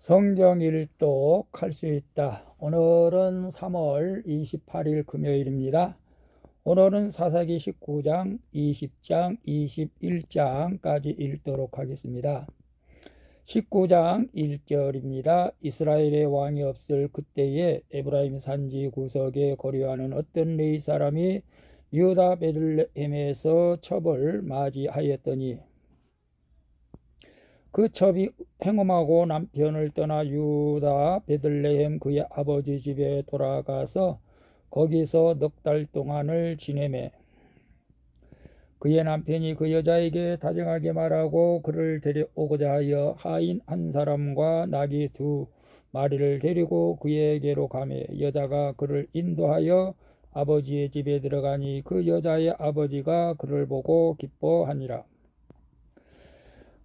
성경 일독 할 수 있다. 오늘은 3월 28일 금요일입니다. 오늘은 사사기 19장, 20장, 21장까지 읽도록 하겠습니다. 19장 1절입니다. 이스라엘의 왕이 없을 그때에 에브라임 산지 구석에 거류하는 어떤 레위 사람이 유다 베들레헴에서 첩을 맞이하였더니 그 첩이 행음하고 남편을 떠나 유다 베들레헴 그의 아버지 집에 돌아가서 거기서 넉 달 동안을 지내매 그의 남편이 그 여자에게 다정하게 말하고 그를 데려오고자 하여 하인 한 사람과 나귀 2마리를 데리고 그에게로 가매 여자가 그를 인도하여 아버지의 집에 들어가니 그 여자의 아버지가 그를 보고 기뻐하니라.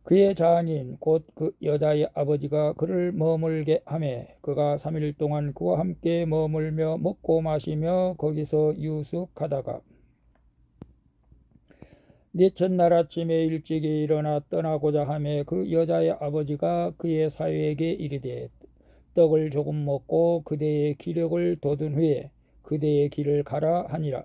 그의 장인 곧 그 여자의 아버지가 그를 머물게 하매 그가 3일 동안 그와 함께 머물며 먹고 마시며 거기서 유숙하다가 넷째 아침에 일찍이 일어나 떠나고자 하매 그 여자의 아버지가 그의 사위에게 이르되 떡을 조금 먹고 그대의 기력을 돋운 후에 그대의 길을 가라 하니라.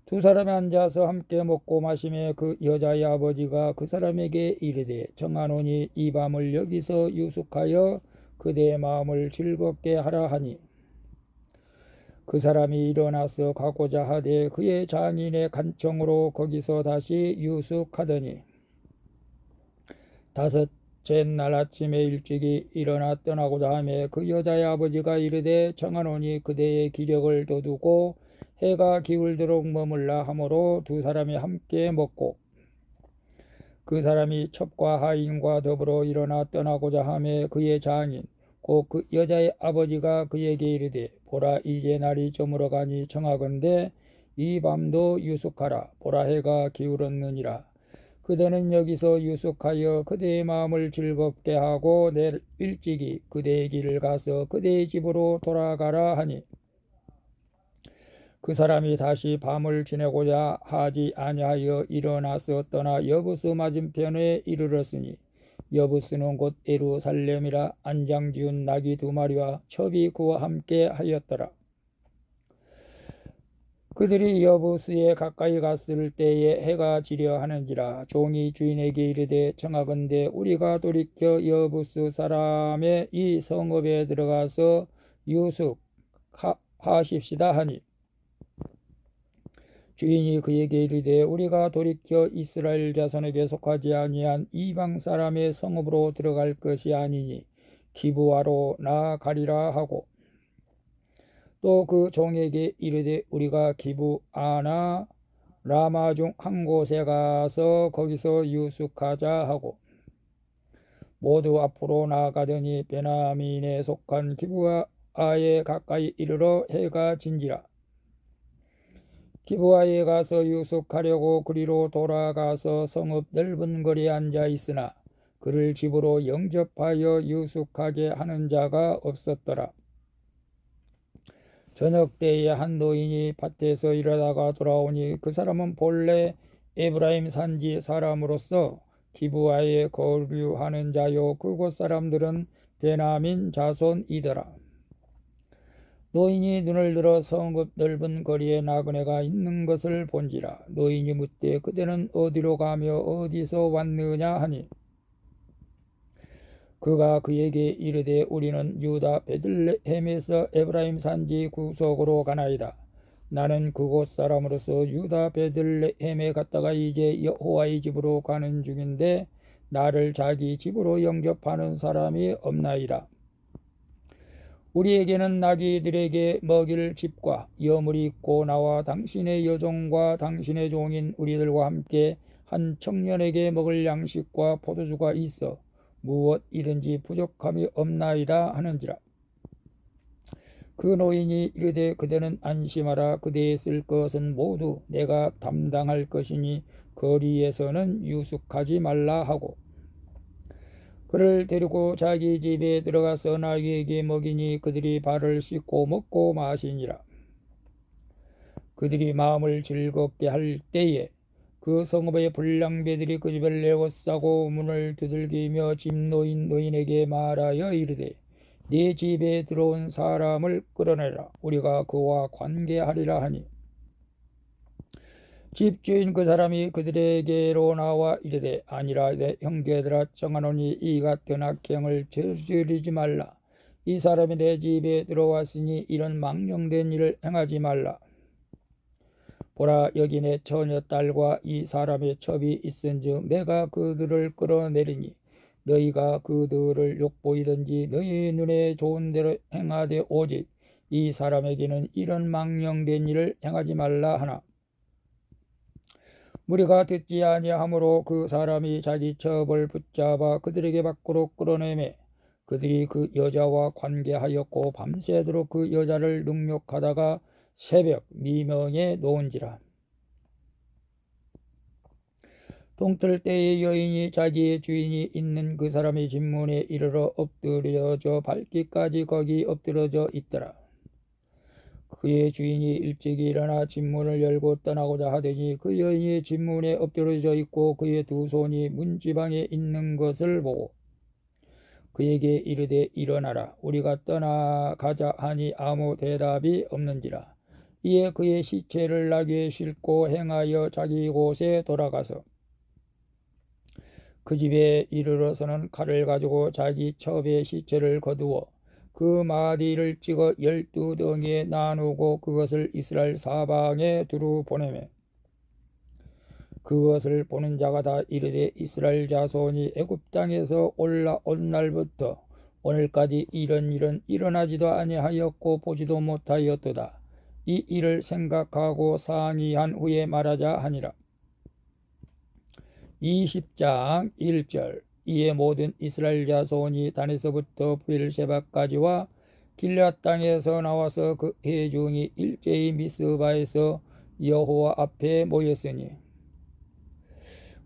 두 사람이 앉아서 함께 먹고 마시며 그 여자의 아버지가 그 사람에게 이르되 정하노니 이 밤을 여기서 유숙하여 그대의 마음을 즐겁게 하라 하니 그 사람이 일어나서 가고자 하되 그의 장인의 간청으로 거기서 다시 유숙하더니 다섯째 날 아침에 일찍이 일어나 떠나고자 하며 그 여자의 아버지가 이르되 정하노니 그대의 기력을 돋우고 해가 기울도록 머물라 하므로 두 사람이 함께 먹고 그 사람이 첩과 하인과 더불어 일어나 떠나고자 하며 그의 장인 곧 그 여자의 아버지가 그에게 이르되 보라 이제 날이 저물어 가니 청하건대 이 밤도 유숙하라. 보라 해가 기울었느니라. 그대는 여기서 유숙하여 그대의 마음을 즐겁게 하고 내일 일찍이 그대의 길을 가서 그대의 집으로 돌아가라 하니 그 사람이 다시 밤을 지내고자 하지 아니하여 일어나서 떠나 여부스 맞은편에 이르렀으니 여부스는 곧 예루살렘이라 안장지은 나귀 2마리와 첩이 그와 함께 하였더라. 그들이 여부스에 가까이 갔을 때에 해가 지려 하는지라. 종이 주인에게 이르되 청하건대 우리가 돌이켜 여부스 사람의 이 성읍에 들어가서 유숙하십시다 하니 주인이 그에게 이르되 우리가 돌이켜 이스라엘 자손에게 속하지 아니한 이방 사람의 성읍으로 들어갈 것이 아니니 기브아로 나아가리라 하고 또 그 종에게 이르되 우리가 기브아나 라마 중 한 곳에 가서 거기서 유숙하자 하고 모두 앞으로 나아가더니 베냐민에 속한 기브아에 가까이 이르러 해가 진지라. 기브아에 가서 유숙하려고 그리로 돌아가서 성읍 넓은 거리에 앉아 있으나 그를 집으로 영접하여 유숙하게 하는 자가 없었더라. 저녁 때에 한 노인이 밭에서 일하다가 돌아오니 그 사람은 본래 에브라임 산지 사람으로서 기브아에 거류하는 자요 그곳 사람들은 베냐민 자손이더라. 노인이 눈을 들어 성읍 넓은 거리에 나그네가 있는 것을 본지라. 노인이 묻되 그대는 어디로 가며 어디서 왔느냐 하니 그가 그에게 이르되 우리는 유다 베들레헴에서 에브라임 산지 구석으로 가나이다. 나는 그곳 사람으로서 유다 베들레헴에 갔다가 이제 여호와의 집으로 가는 중인데 나를 자기 집으로 영접하는 사람이 없나이다. 우리에게는 나귀들에게 먹일 집과 여물이 있고 나와 당신의 여종과 당신의 종인 우리들과 함께 한 청년에게 먹을 양식과 포도주가 있어 무엇이든지 부족함이 없나이다 하는지라. 그 노인이 이르되 그대는 안심하라. 그대의 쓸 것은 모두 내가 담당할 것이니 거리에서는 유숙하지 말라 하고 그를 데리고 자기 집에 들어가서 나귀에게 먹이니 그들이 발을 씻고 먹고 마시니라. 그들이 마음을 즐겁게 할 때에 그 성읍의 불량배들이 그 집을 에워싸고 문을 두들기며 집 노인에게 말하여 이르되 네 집에 들어온 사람을 끌어내라. 우리가 그와 관계하리라 하니 집주인 그 사람이 그들에게로 나와 이르되 아니라 내 형제들아 청하노니 이 같은 악행을 저지르지 말라. 이 사람이 내 집에 들어왔으니 이런 망령된 일을 행하지 말라. 보라, 여기 내 처녀딸과 이 사람의 첩이 있은즉 내가 그들을 끌어내리니 너희가 그들을 욕보이든지 너희 눈에 좋은 대로 행하되 오직 이 사람에게는 이런 망령된 일을 행하지 말라 하나. 무리가 듣지 아니하므로 그 사람이 자기 첩을 붙잡아 그들에게 밖으로 끌어내매 그들이 그 여자와 관계하였고 밤새도록 그 여자를 능욕하다가 새벽 미명에 놓은지라. 동틀 때의 여인이 자기의 주인이 있는 그 사람의 집 문에 이르러 엎드려져 밟기까지 거기 엎드려져 있더라. 그의 주인이 일찍이 일어나 집 문을 열고 떠나고자 하더니 그 여인이 집 문에 엎드려져 있고 그의 두 손이 문지방에 있는 것을 보고 그에게 이르되 일어나라. 우리가 떠나가자 하니 아무 대답이 없는지라. 이에 그의 시체를 나귀에 싣고 행하여 자기 곳에 돌아가서 그 집에 이르러서는 칼을 가지고 자기 첩의 시체를 거두어 그 마디를 찍어 12덩이에 나누고 그것을 이스라엘 사방에 두루 보내매 그것을 보는 자가 다 이르되 이스라엘 자손이 애굽 땅에서 올라온 날부터 오늘까지 이런 일은 일어나지도 아니하였고 보지도 못하였도다. 이 일을 생각하고 상의한 후에 말하자 하니라. 20장 1절. 이에 모든 이스라엘 자손이 단에서부터 브엘셰바까지와 길앗 땅에서 나와서 그 회중이 일제히 미스바에서 여호와 앞에 모였으니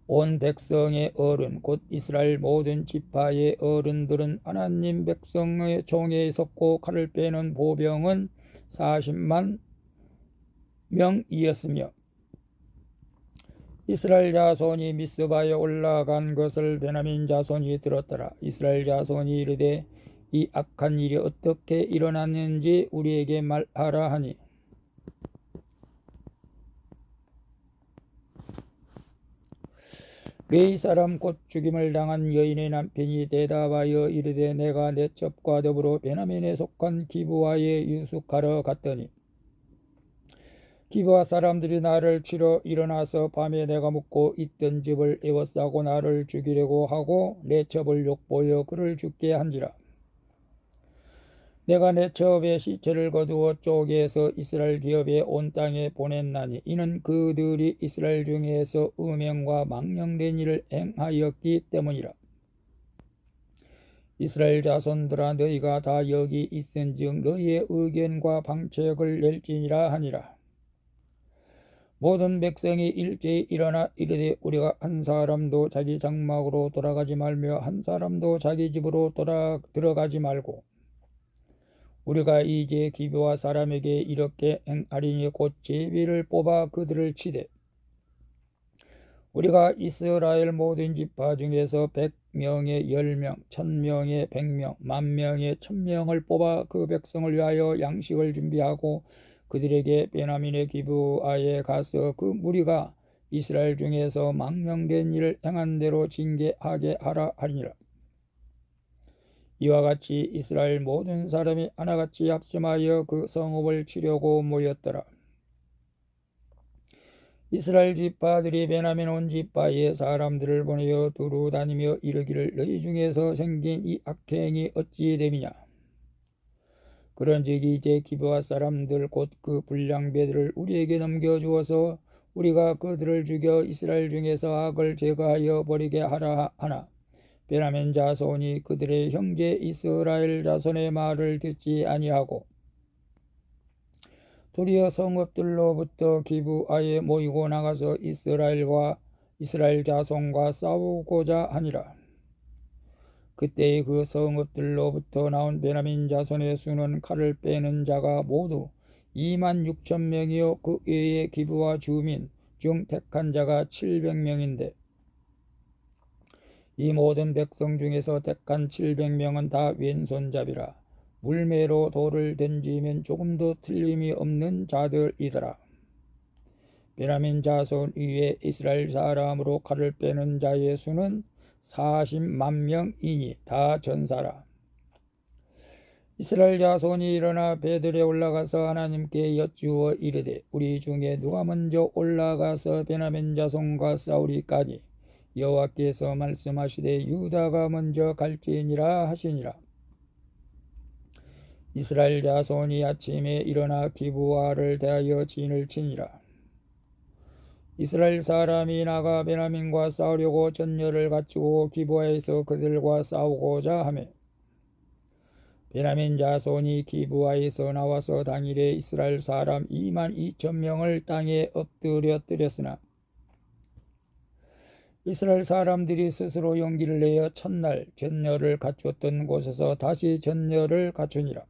온 백성의 어른 곧 이스라엘 모든 지파의 어른들은 하나님 백성의 총에 섰고 칼을 빼는 보병은 40만 명이었으며 이스라엘 자손이 미스바에 올라간 것을 베냐민 자손이 들었더라. 이스라엘 자손이 이르되 이 악한 일이 어떻게 일어났는지 우리에게 말하라 하니 웨이 사람 곧 죽임을 당한 여인의 남편이 대답하여 이르되 내가 내 첩과 더불어 베냐민에 속한 기브아에 유숙하러 갔더니 기브아 사람들이 나를 치러 일어나서 밤에 내가 묵고 있던 집을 에워싸고 나를 죽이려고 하고 내 첩을 욕보여 그를 죽게 한지라. 내가 내 첩의 시체를 거두어 쪼개서 이스라엘 기업에 온 땅에 보냈나니 이는 그들이 이스라엘 중에서 음행과 망령된 일을 행하였기 때문이라. 이스라엘 자손들아 너희가 다 여기 있은즉 너희의 의견과 방책을 낼지니라 하니라. 모든 백성이 일제히 일어나 이르되 우리가 한 사람도 자기 장막으로 돌아가지 말며 한 사람도 자기 집으로 들어가지 말고 우리가 이제 기브아 사람에게 이렇게 행하리니 곧 제비를 뽑아 그들을 치되 우리가 이스라엘 모든 지파 중에서 100명에 10명, 1000명에 100명, 10,000명에 1000명을 뽑아 그 백성을 위하여 양식을 준비하고 그들에게 베냐민의 기브아에 가서 그 무리가 이스라엘 중에서 망령된 일을 행한 대로 징계하게 하라 하리니라. 이와 같이 이스라엘 모든 사람이 하나같이 합심하여 그 성읍을 치려고 모였더라. 이스라엘 지파들이 베냐민 온 지파의 사람들을 보내어 두루 다니며 이르기를 너희 중에서 생긴 이 악행이 어찌 됨이냐. 그런즉 이제 기브아 사람들 곧 그 불량배들을 우리에게 넘겨주어서 우리가 그들을 죽여 이스라엘 중에서 악을 제거하여 버리게 하라 하나 베냐민 자손이 그들의 형제 이스라엘 자손의 말을 듣지 아니하고 도리어 성읍들로부터 기브아에 모이고 나가서 이스라엘 자손과 싸우고자 하니라. 그때의 그 성읍들로부터 나온 베냐민 자손의 수는 칼을 빼는 자가 모두 26,000명이요 그 외에 기브아 주민 중 택한 자가 700명인데 이 모든 백성 중에서 택한 700명은 다 왼손잡이라 물매로 돌을 던지면 조금도 틀림이 없는 자들이더라. 베냐민 자손 위에 이스라엘 사람으로 칼을 빼는 자의 수는 40만 명이니 다 전사라. 이스라엘 자손이 일어나 베들에 올라가서 하나님께 여쭈어 이르되 우리 중에 누가 먼저 올라가서 베냐민 자손과 싸우리까니 여호와께서 말씀하시되 유다가 먼저 갈지니라 하시니라. 이스라엘 자손이 아침에 일어나 기브아를 대하여 진을 치니라. 이스라엘 사람이 나가 베냐민과 싸우려고 전열을 갖추고 기브아에서 그들과 싸우고자 하매 베냐민 자손이 기브아에서 나와서 당일에 이스라엘 사람 22,000명을 땅에 엎드려뜨렸으나 이스라엘 사람들이 스스로 용기를 내어 첫날 전열을 갖추었던 곳에서 다시 전열을 갖추니라.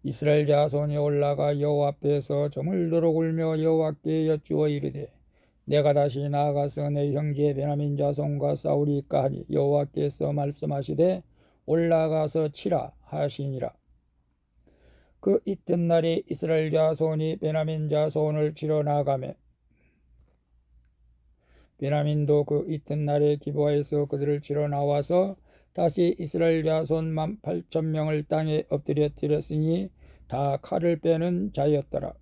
이스라엘 자손이 올라가 여호와 앞에서 저물도록 울며 여호와께 여쭈어 이르되 내가 다시 나아가서 내 형제 베냐민 자손과 싸우리까 하니 여호와께서 말씀하시되 올라가서 치라 하시니라. 그 이튿날에 이스라엘 자손이 베냐민 자손을 치러 나가매 베냐민도 그 이튿날에 기브아에서 그들을 치러 나와서 다시 이스라엘 자손 18,000명을 땅에 엎드려뜨렸으니 다 칼을 빼는 자였더라.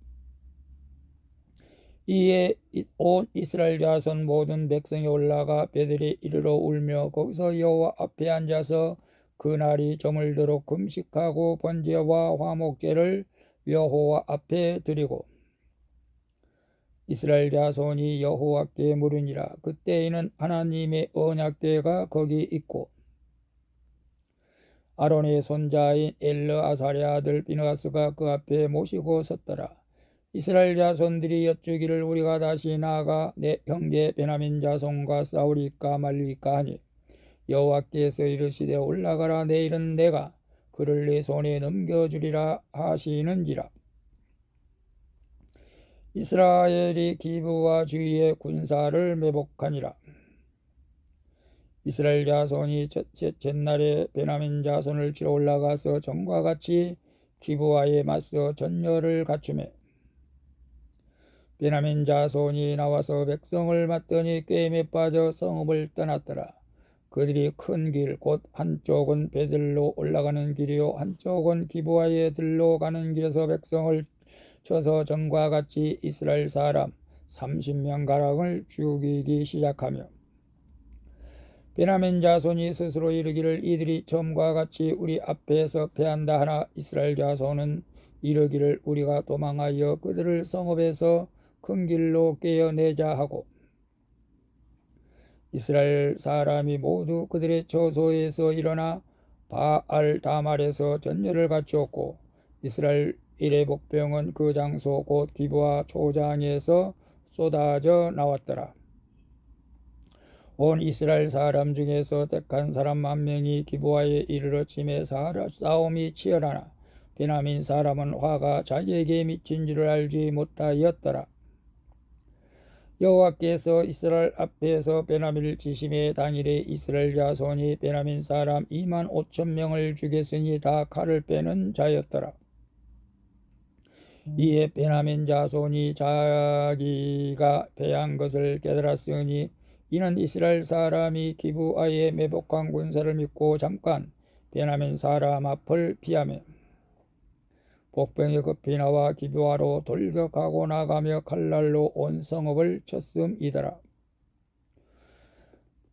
이에 온 이스라엘 자손 모든 백성이 올라가 베들에 이르러 울며 거기서 여호와 앞에 앉아서 그날이 저물도록 금식하고 번제와 화목제를 여호와 앞에 드리고 이스라엘 자손이 여호와께 물으니라. 그때에는 하나님의 언약궤가 거기 있고 아론의 손자인 엘르아살의 아들 비느하스가 그 앞에 모시고 섰더라. 이스라엘 자손들이 여쭈기를 우리가 다시 나아가 내 형제 베냐민 자손과 싸우리까 말리까 하니 여호와께서 이르시되 올라가라. 내일은 내가 그를 내 손에 넘겨주리라 하시는지라. 이스라엘이 기브와 주위의 군사를 매복하니라. 이스라엘 자손이 첫째 날에 베냐민 자손을 치러 올라가서 전과 같이 기브아에 맞서 전열을 갖추매 베냐민 자손이 나와서 백성을 맞더니 꾀임에 빠져 성읍을 떠났더라. 그들이 큰 길 곧 한쪽은 베들로 올라가는 길이요 한쪽은 기브아에 들로 가는 길에서 백성을 쳐서 전과 같이 이스라엘 사람 30명가량을 죽이기 시작하며 베냐민 자손이 스스로 이르기를 이들이 처음과 같이 우리 앞에서 패한다 하나 이스라엘 자손은 이르기를 우리가 도망하여 그들을 성읍에서 큰 길로 깨어내자 하고 이스라엘 사람이 모두 그들의 처소에서 일어나 바알 다말에서 전열을 갖추었고 이스라엘의 복병은 그 장소 곧 기브아 초장에서 쏟아져 나왔더라. 온 이스라엘 사람 중에서 택한 사람 10,000명이 기브아에 이르러 침에 싸움이 치열하나 베냐민 사람은 화가 자기에게 미친 줄을 알지 못하였더라. 여호와께서 이스라엘 앞에서 베냐민을 치심에 당일에 이스라엘 자손이 베냐민 사람 25,000명을 죽였으니 다 칼을 빼는 자였더라. 이에 베냐민 자손이 자기가 패한 것을 깨달았으니 이는 이스라엘 사람이 기브아에 매복한 군사를 믿고 잠깐 베냐민 사람 앞을 피하며 복병이 급히 나와 기브아로 돌격하고 나가며 칼날로 온 성읍을 쳤음이더라.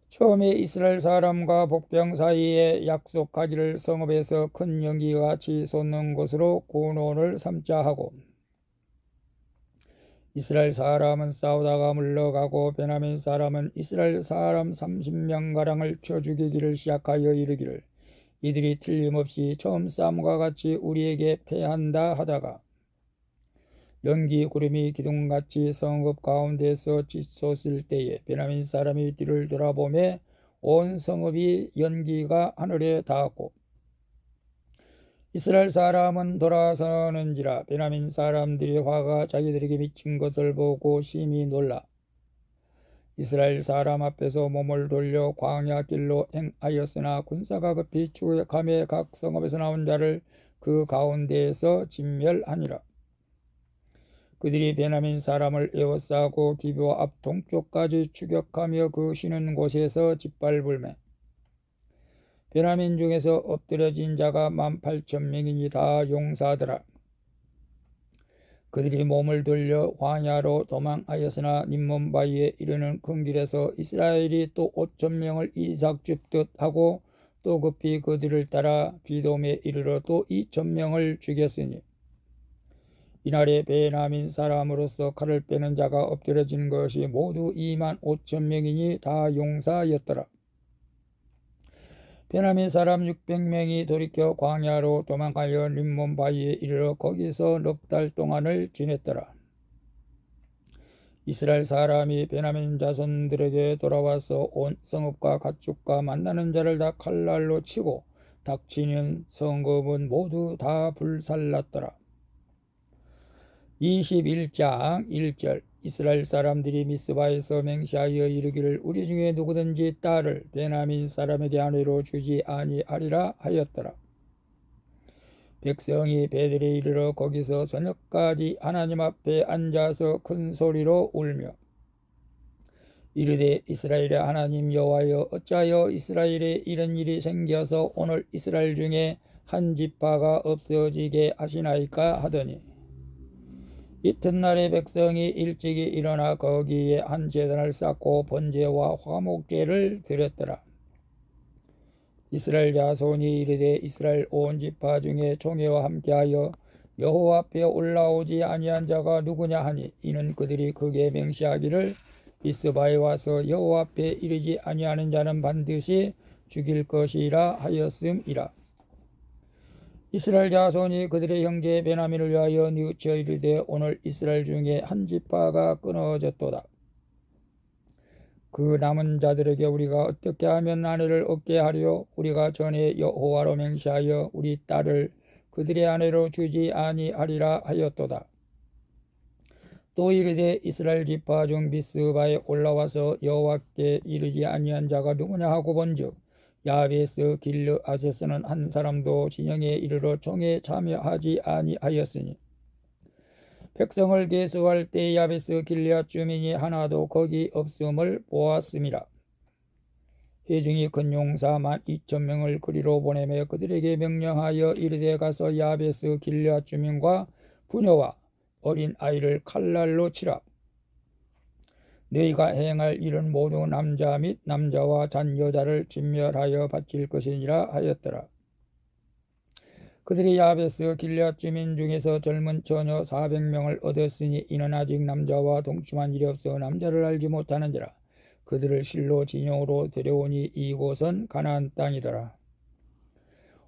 처음에 이스라엘 사람과 복병 사이에 약속하기를 성읍에서 큰 연기가 같이 솟는 곳으로 군원을 삼자 하고 이스라엘 사람은 싸우다가 물러가고 베냐민 사람은 이스라엘 사람 30명가량을 쳐 죽이기를 시작하여 이르기를 이들이 틀림없이 처음 싸움과 같이 우리에게 패한다 하다가 연기 구름이 기둥같이 성읍 가운데서 찢솟을 때에 베냐민 사람이 뒤를 돌아보매 온 성읍이 연기가 하늘에 닿았고 이스라엘 사람은 돌아서는지라. 베냐민 사람들이 화가 자기들에게 미친 것을 보고 심히 놀라 이스라엘 사람 앞에서 몸을 돌려 광야 길로 행하였으나 군사가 급히 추격하며 각 성읍에서 나온 자를 그 가운데에서 진멸하니라. 그들이 베냐민 사람을 에워싸고 기브아 앞 동쪽까지 추격하며 그 쉬는 곳에서 짓밟을매 베냐민 중에서 엎드려진 자가 18,000명이니 다 용사더라. 그들이 몸을 돌려 광야로 도망하였으나 림몬바위에 이르는 큰 길에서 이스라엘이 또 5,000명을 이삭 줍듯 하고 또 급히 그들을 따라 기돔에 이르러 또 2,000명을 죽였으니 이날에 베냐민 사람으로서 칼을 빼는 자가 엎드려진 것이 모두 25,000명이니 다 용사였더라. 베냐민 사람 600명이 돌이켜 광야로 도망하여 림몬바위에 이르러 거기서 넉 달 동안을 지냈더라. 이스라엘 사람이 베냐민 자손들에게 돌아와서 온 성읍과 가축과 만나는 자를 다 칼날로 치고 닥치는 성읍은 모두 다 불살랐더라. 21장 1절 이스라엘 사람들이 미스바에서 맹세하여 이르기를 우리 중에 누구든지 딸을 베냐민 사람에게 아내로 주지 아니하리라 하였더라. 백성이 베델에 이르러 거기서 저녁까지 하나님 앞에 앉아서 큰 소리로 울며 이르되 이스라엘의 하나님 여호와여 어찌하여 이스라엘에 이런 일이 생겨서 오늘 이스라엘 중에 한 지파가 없어지게 하시나이까 하더니 이튿날에 백성이 일찍이 일어나 거기에 한 제단을 쌓고 번제와 화목제를 드렸더라. 이스라엘 자손이 이르되 이스라엘 온 지파 중에 총회와 함께하여 여호와 앞에 올라오지 아니한 자가 누구냐 하니 이는 그들이 크게 맹세하기를 미스바에 와서 여호와 앞에 이르지 아니하는 자는 반드시 죽일 것이라 하였음이라. 이스라엘 자손이 그들의 형제 베냐민을 위하여 뉘우쳐 이르되 오늘 이스라엘 중에 한 지파가 끊어졌도다. 그 남은 자들에게 우리가 어떻게 하면 아내를 얻게 하리요? 우리가 전에 여호와로 맹세하여 우리 딸을 그들의 아내로 주지 아니하리라 하였도다. 또 이르되 이스라엘 지파 중 미스바에 올라와서 여호와께 이르지 아니한 자가 누구냐 하고 본즉 야베스 길르앗에서는 한 사람도 진영에 이르러 총에 참여하지 아니하였으니 백성을 계수할 때 야베스 길르앗 주민이 하나도 거기 없음을 보았음이라. 회중이 큰 용사 12,000명을 그리로 보내며 그들에게 명령하여 이르되 가서 야베스 길르앗 주민과 부녀와 어린 아이를 칼날로 치라. 너희가 행할 일은 모두 남자 및 남자와 잔 여자를 진멸하여 바칠 것이니라 하였더라. 그들이 야베스 길앗 주민 중에서 젊은 처녀 400명을 얻었으니 이는 아직 남자와 동침한 일이 없어 남자를 알지 못하는지라. 그들을 실로 진영으로 데려오니 이곳은 가나안 땅이더라.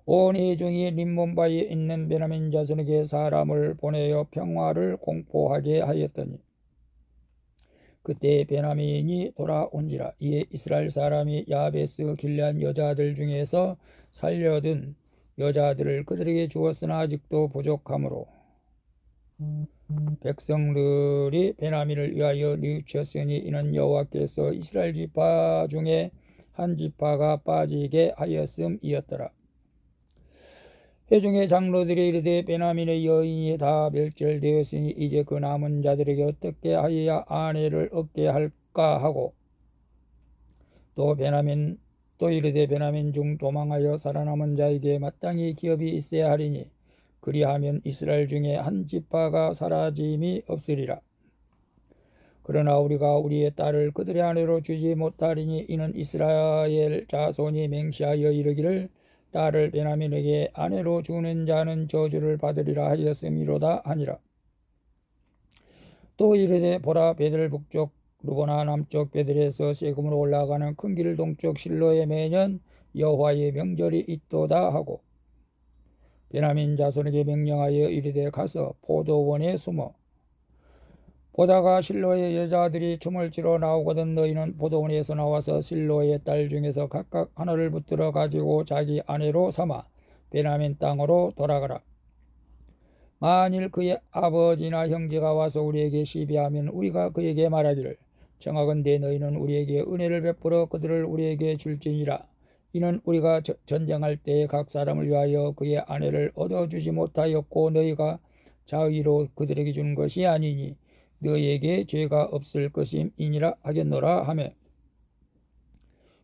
온 회중이 림몬바위에 있는 베냐민 자손에게 사람을 보내어 평화를 공포하게 하였더니 그때 베냐민이 돌아온지라. 이에 이스라엘 사람이 야베스 길앗 여자들 중에서 살려둔 여자들을 그들에게 주었으나 아직도 부족하므로 백성들이 베냐민을 위하여 뉘우쳤으니 이는 여호와께서 이스라엘 지파 중에 한 지파가 빠지게 하였음이었더라. 회중의 장로들이 이르되 베냐민의 여인이 다 멸절되었으니 이제 그 남은 자들에게 어떻게 하여야 아내를 얻게 할까 하고 또 이르되 베냐민 중 도망하여 살아남은 자에게 마땅히 기업이 있어야 하리니 그리하면 이스라엘 중에 한 지파가 사라짐이 없으리라. 그러나 우리가 우리의 딸을 그들의 아내로 주지 못하리니 이는 이스라엘 자손이 맹세하여 이르기를 딸을 베냐민에게 아내로 주는 자는 저주를 받으리라 하였음이로다 하니라. 또 이르되 보라 베들 북쪽 루보나 남쪽 베들에서 세금으로 올라가는 큰 길 동쪽 실로에 매년 여호와의 명절이 있도다 하고 베냐민 자손에게 명령하여 이르되 가서 포도원에 숨어 보다가 실로의 여자들이 춤을 추러 나오거든 너희는 포도원에서 나와서 실로의 딸 중에서 각각 하나를 붙들어 가지고 자기 아내로 삼아 베냐민 땅으로 돌아가라. 만일 그의 아버지나 형제가 와서 우리에게 시비하면 우리가 그에게 말하기를 청하건대 너희는 우리에게 은혜를 베풀어 그들을 우리에게 줄지니라. 이는 우리가 전쟁할 때에 각 사람을 위하여 그의 아내를 얻어주지 못하였고 너희가 자의로 그들에게 준 것이 아니니 너희에게 죄가 없을 것임이니라 하겠노라 하며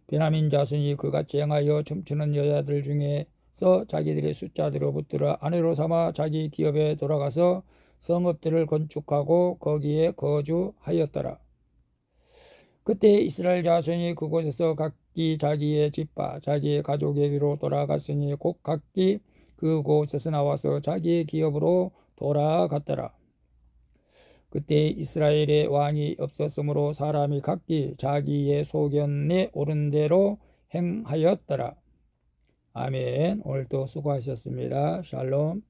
베냐민 자손이 그같이 행하여 춤추는 여자들 중에서 자기들의 숫자대로 붙들어 아내로 삼아 자기 기업에 돌아가서 성읍들을 건축하고 거기에 거주하였더라. 그때 이스라엘 자손이 그곳에서 각기 자기의 집과 자기의 가족에게로 돌아갔으니 곧 각기 그곳에서 나와서 자기의 기업으로 돌아갔더라. 그때 이스라엘에 왕이 없었으므로 사람이 각기 자기의 소견에 오른 대로 행하였더라. 아멘. 오늘도 수고하셨습니다. 샬롬.